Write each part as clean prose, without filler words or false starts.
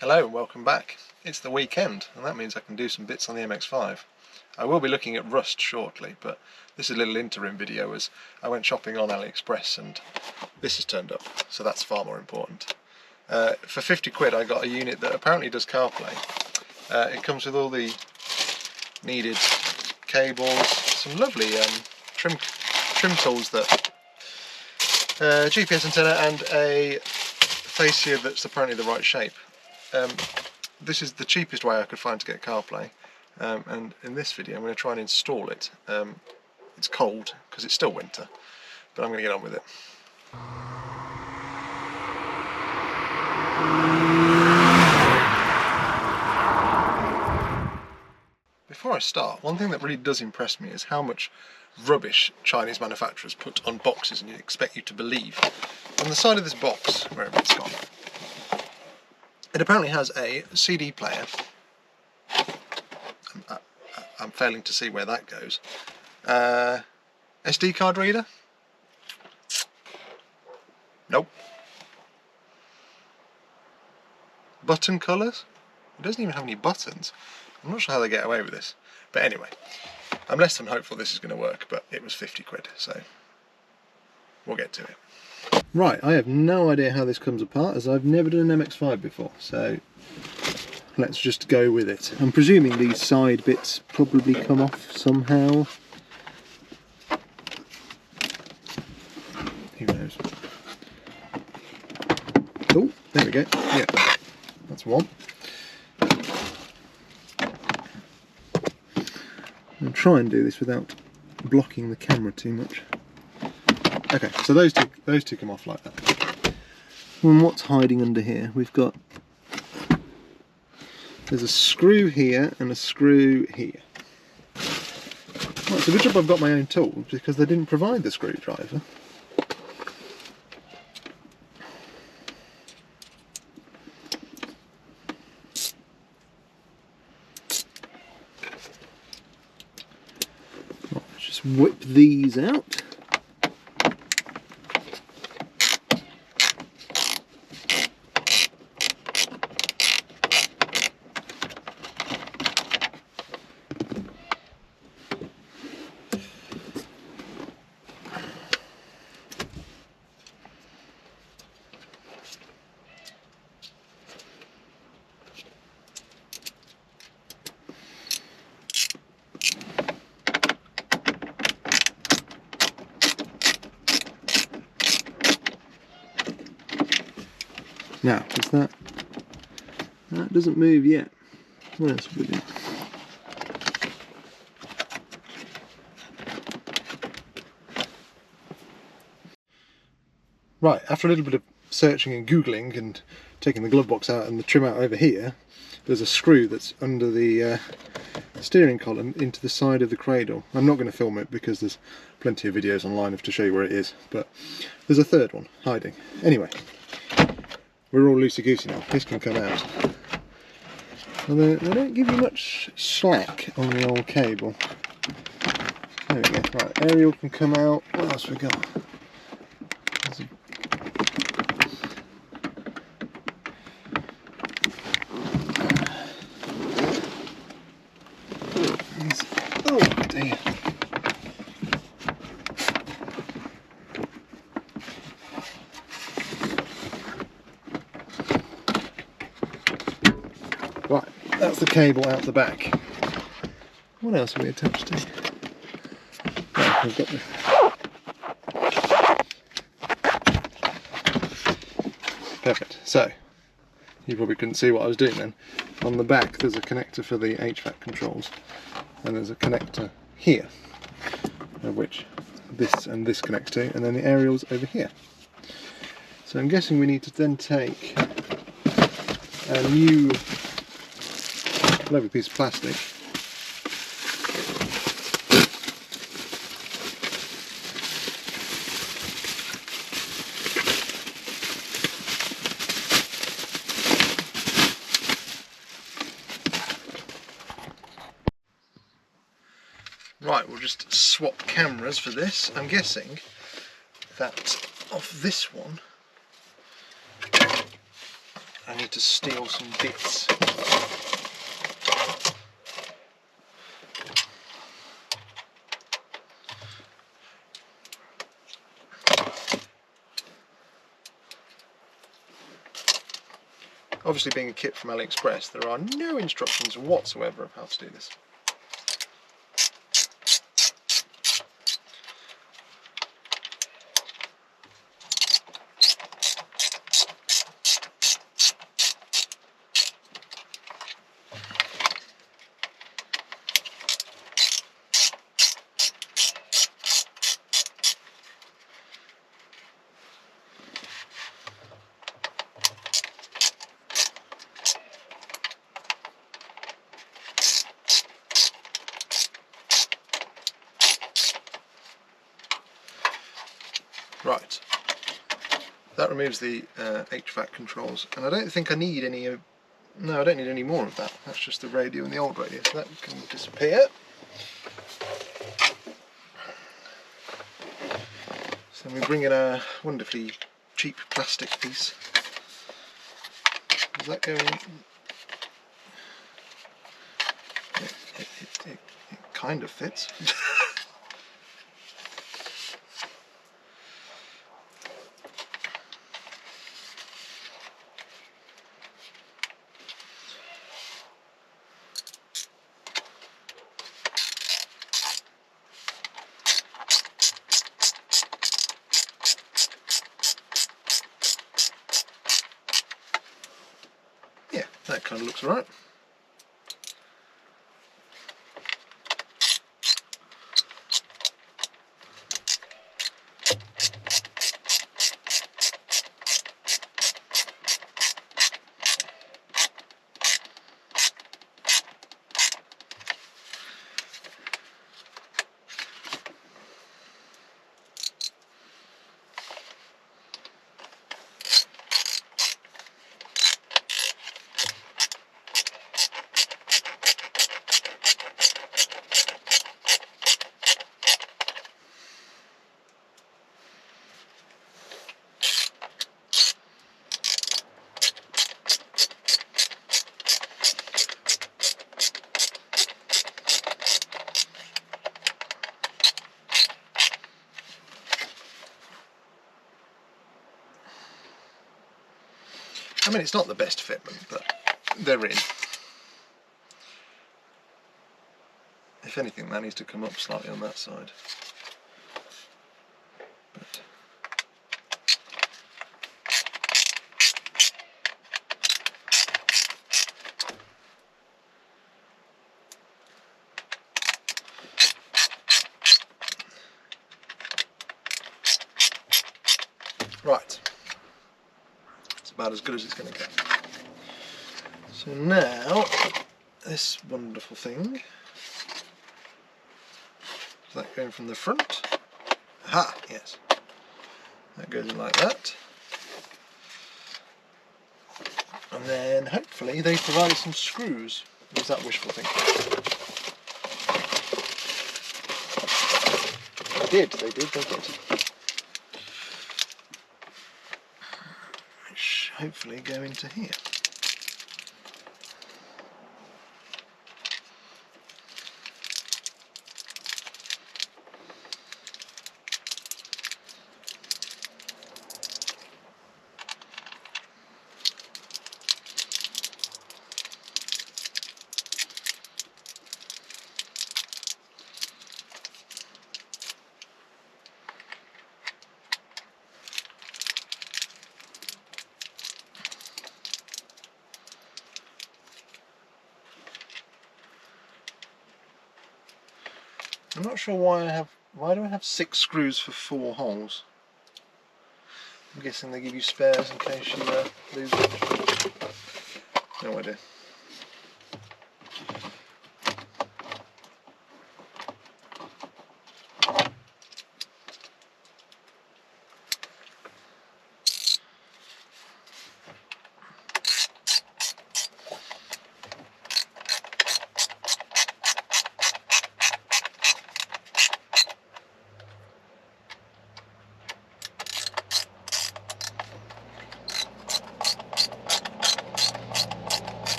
Hello and welcome back. It's the weekend and that means I can do some bits on the MX5. I will be looking at rust shortly, but this is a little interim video as I went shopping on AliExpress and this has turned up, so that's far more important. For 50 quid I got a unit that apparently does CarPlay. It comes with all the needed cables, some lovely trim tools, that GPS antenna and a fascia that's apparently the right shape. This is the cheapest way I could find to get CarPlay, and in this video I'm going to try and install it. It's cold because it's still winter, but I'm going to get on with it. Before I start, one thing that really does impress me is how much rubbish Chinese manufacturers put on boxes, and you expect you to believe. On the side of this box, wherever it's gone, it apparently has a CD player. I'm failing to see where that goes. SD card reader? Nope. Button colours? It doesn't even have any buttons. I'm not sure how they get away with this. But anyway, I'm less than hopeful this is going to work, but it was 50 quid, so we'll get to it. Right, I have no idea how this comes apart, as I've never done an MX5 before, so let's just go with it. I'm presuming these side bits probably come off somehow. Who knows? Oh, there we go. Yeah, that's one. I'll try and do this without blocking the camera too much. Okay, so those two come off like that. And what's hiding under here? There's a screw here and a screw here. Right, so good job I've got my own tools, because they didn't provide the screwdriver. Right, let's just whip these out. Now, is that doesn't move yet. What else have we got? Right, after a little bit of searching and googling and taking the glove box out and the trim out over here, there's a screw that's under the steering column into the side of the cradle. I'm not going to film it because there's plenty of videos online to show you where it is, but there's a third one hiding. Anyway, we're all loosey-goosey now. This can come out. Although they don't give you much slack on the old cable. There we go. Right, aerial can come out. What else have we got? Oh dear. Right, that's the cable out the back. What else are we attached to? Oh, we've got the... Perfect. So, you probably couldn't see what I was doing then. On the back there's a connector for the HVAC controls, and there's a connector here, which this and this connects to, and then the aerial's over here. So I'm guessing we need to then take a new lovely piece of plastic, right, we'll just swap cameras for this. I'm guessing that off this one I need to steal some bits. Obviously, being a kit from AliExpress, there are no instructions whatsoever of how to do this. Right, that removes the HVAC controls, and I don't think I need any of... No, I don't need any more of that. That's just the radio and the old radio, so that can disappear. So we bring in a wonderfully cheap plastic piece. Does that go in? It kind of fits. Yeah, that kind of looks alright. I mean, it's not the best fitment, but they're in. If anything, that needs to come up slightly on that side. But right. It's about as good as it's going to get. So now, this wonderful thing, is that going from the front? Aha, yes. That goes in like that. And then hopefully they provide some screws. Or is that wishful thinking? They did. Which hopefully go into here. I'm not sure why do I have 6 screws for 4 holes? I'm guessing they give you spares in case you lose it. No idea.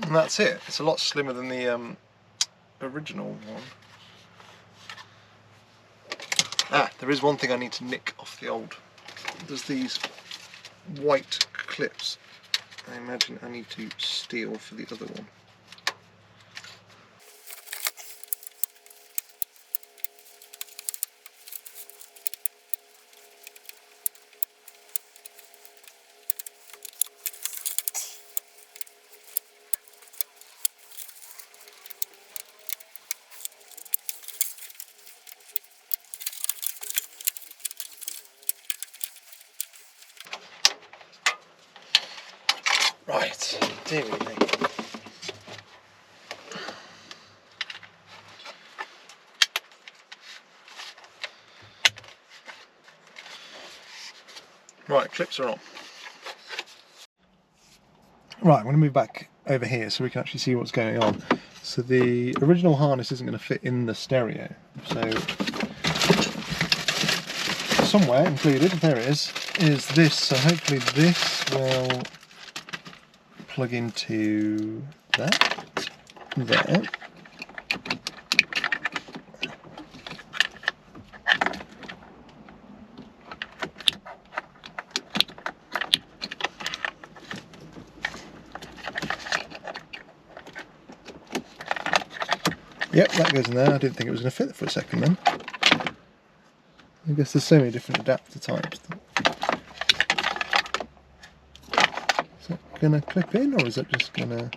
And that's it. It's a lot slimmer than the original one. Ah, there is one thing I need to nick off the old. There's these white clips. I imagine I need to steal for the other one. Right, dear me. Right, clips are on. Right, I'm going to move back over here so we can actually see what's going on. So the original harness isn't going to fit in the stereo. So somewhere included, there it is this. So hopefully this will plug into that, there. Yep, that goes in there. I didn't think it was going to fit for a second then. I guess there's so many different adapter types. Is that going to clip in, or is that just going to...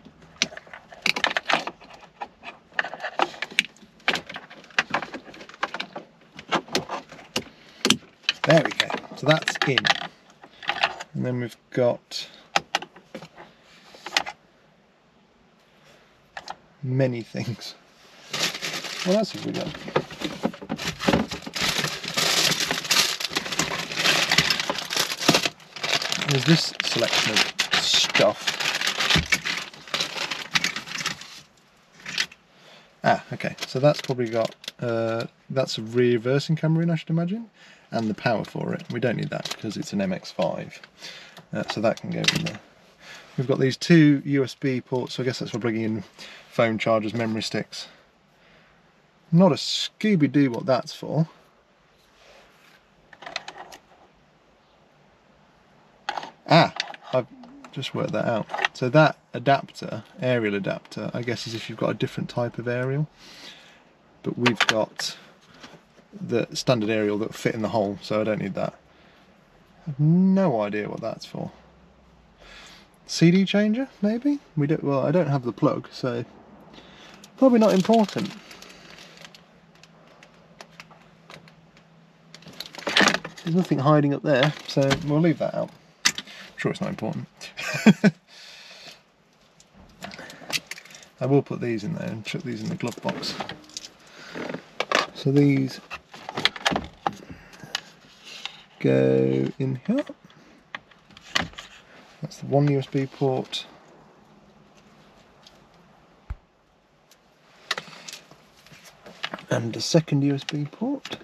There we go. So that's in. And then we've got many things. What else have we got? There's this selection of stuff. Ah, okay, so that's probably got, that's a reversing camera in, I should imagine, and the power for it. We don't need that because it's an MX5, so that can go in there. We've got these two USB ports, so I guess that's for bringing in phone chargers, memory sticks. Not a Scooby-Doo what that's for. Ah, I've just worked that out. So that adapter, aerial adapter, I guess is if you've got a different type of aerial. But we've got the standard aerial that will fit in the hole, so I don't need that. I have no idea what that's for. CD changer, maybe? We don't. Well, I don't have the plug, so probably not important. There's nothing hiding up there, so we'll leave that out. I'm sure it's not important. I will put these in there and chuck these in the glove box. So these go in here. That's the one USB port. And a second USB port.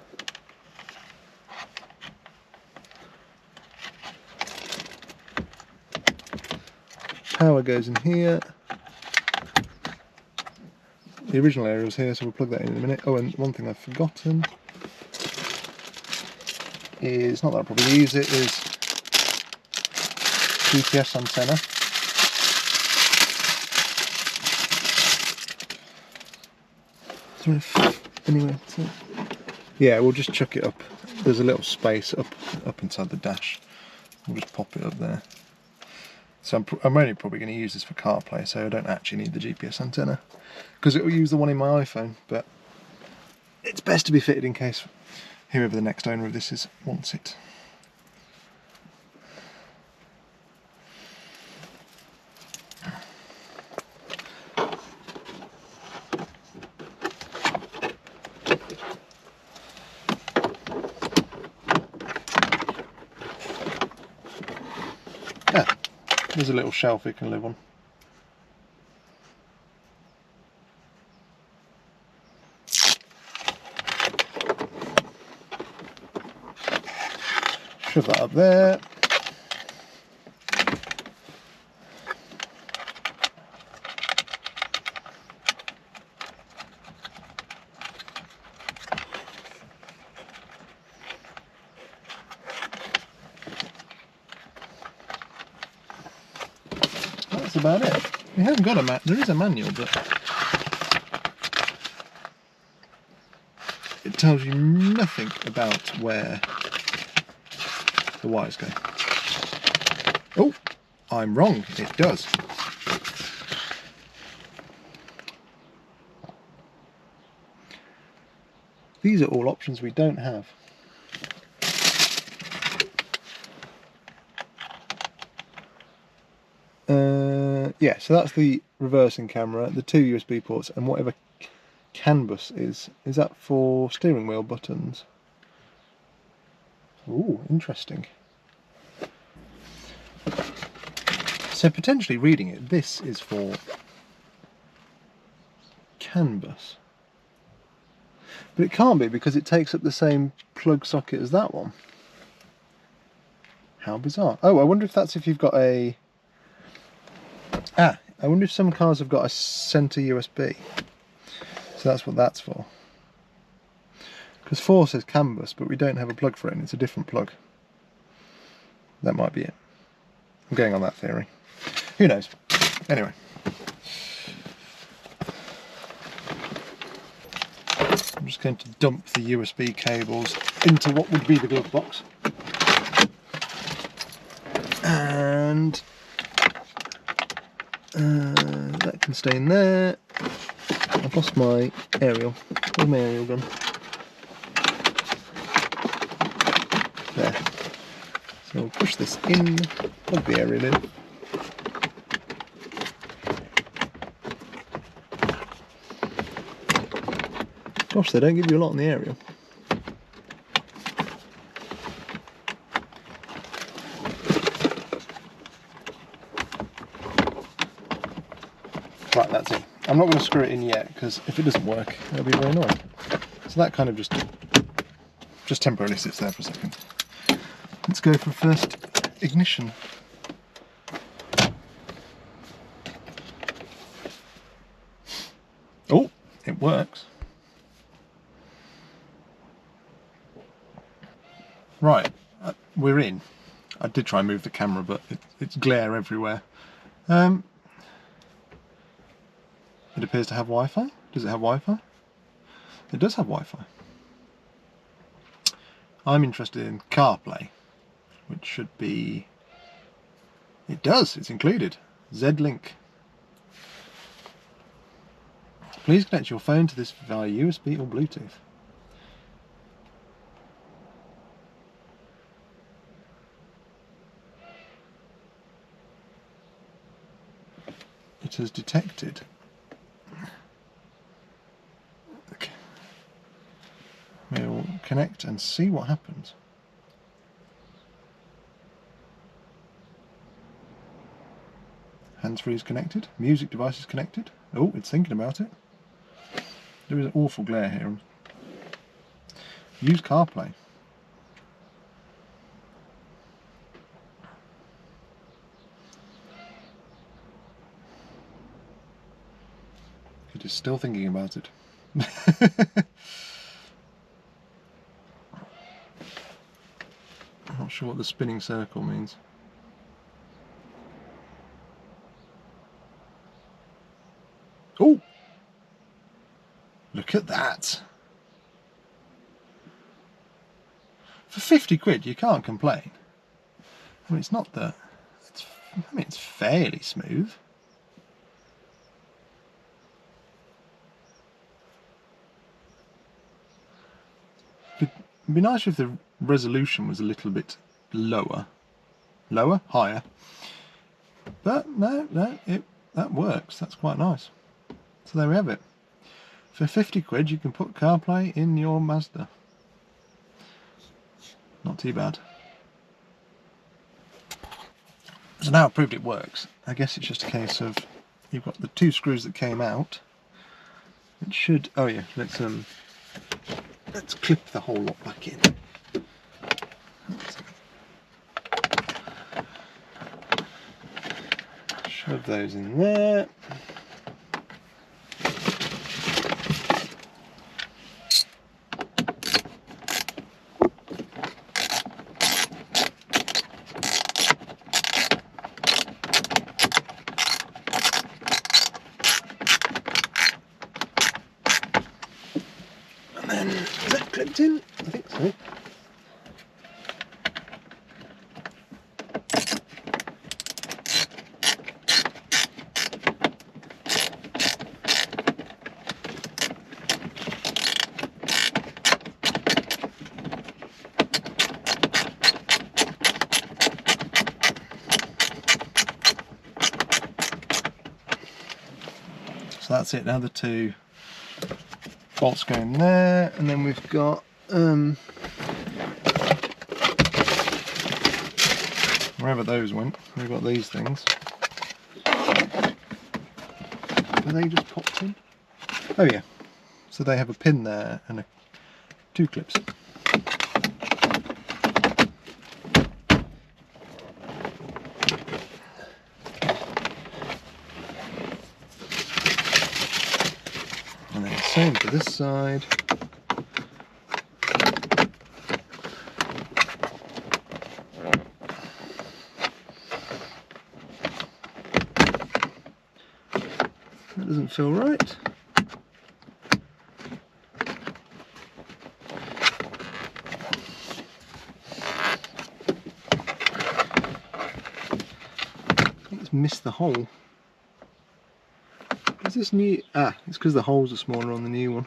Power goes in here. The original aerial's here, so we'll plug that in a minute. Oh, and one thing I've forgotten is, not that I'll probably use it, is GPS antenna. Anyway, yeah, we'll just chuck it up. There's a little space up inside the dash. We'll just pop it up there. So I'm only probably going to use this for CarPlay, so I don't actually need the GPS antenna, because it will use the one in my iPhone, but it's best to be fitted in case whoever the next owner of this is wants it. Ah, there's a little shelf it can live on. Shove that up there. that's about it. We haven't got a there is a manual, but it tells you nothing about where the wires go. Oh, I'm wrong, it does. These are all options we don't have. Yeah, so that's the reversing camera, the 2 USB ports, and whatever CAN bus is that for steering wheel buttons? Ooh, interesting. So potentially reading it, this is for CAN bus. But it can't be because it takes up the same plug socket as that one. How bizarre. Oh, I wonder if that's if you've got a... I wonder if some cars have got a centre USB. So that's what that's for. Because 4 says CAN bus, but we don't have a plug for it, and it's a different plug. That might be it. I'm going on that theory. Who knows? Anyway. I'm just going to dump the USB cables into what would be the glove box. And that can stay in there. I've lost my aerial. Where's my aerial gone? There. So we'll push this in, plug the aerial in. Gosh, they don't give you a lot on the aerial. Right, that's it. I'm not going to screw it in yet, because if it doesn't work, it'll be very annoying. So that kind of just temporarily sits there for a second. Let's go for first ignition. Oh, it works. Right, we're in. I did try and move the camera, but it's glare everywhere. It appears to have Wi-Fi. Does it have Wi-Fi? It does have Wi-Fi. I'm interested in CarPlay, which should be... It does, it's included. Z-Link. Please connect your phone to this via USB or Bluetooth. It has detected. Okay. We'll connect and see what happens. Hands-free is connected. Music device is connected. Oh, it's thinking about it. There is an awful glare here. Use CarPlay. It is still thinking about it. I'm not sure what the spinning circle means. Oh! Look at that! For 50 quid you can't complain. I mean, it's not the... it's fairly smooth. It'd be nice if the resolution was a little bit lower. Lower? Higher. But no, that works. That's quite nice. So there we have it. For 50 quid you can put CarPlay in your Mazda. Not too bad. So now I've proved it works. I guess it's just a case of you've got the 2 screws that came out. It should... oh yeah, let's clip the whole lot back in. Shove those in there. then, is that clipped in? I think so. So that's it now, the two bolts going there, and then we've got wherever those went, we've got these things. Are they just popped in? Oh yeah, so they have a pin there and two clips. And then same for this side. That doesn't feel right. I think it's missed the hole. Is this new? Ah, it's because the holes are smaller on the new one.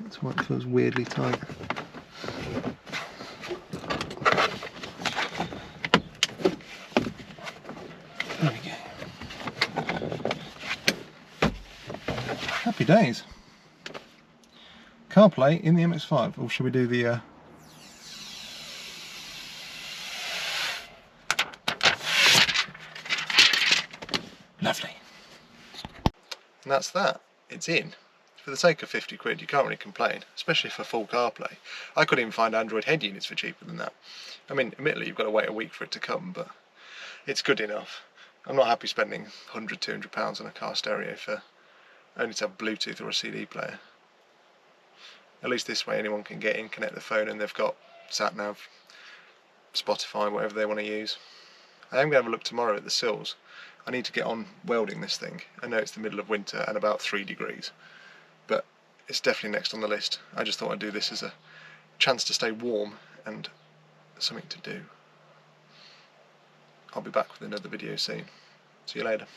That's why it feels weirdly tight. There we go. Happy days. CarPlay in the MX5. Or should we do the Lovely. And that's that. It's in. For the sake of 50 quid, you can't really complain, especially for full CarPlay. I couldn't even find Android head units for cheaper than that. I mean, admittedly, you've got to wait a week for it to come, but it's good enough. I'm not happy spending £100, £200 on a car stereo for only to have Bluetooth or a CD player. At least this way anyone can get in, connect the phone, and they've got sat-nav, Spotify, whatever they want to use. I am going to have a look tomorrow at the sills. I need to get on welding this thing. I know it's the middle of winter and about 3 degrees, but it's definitely next on the list. I just thought I'd do this as a chance to stay warm and something to do. I'll be back with another video soon. See you later.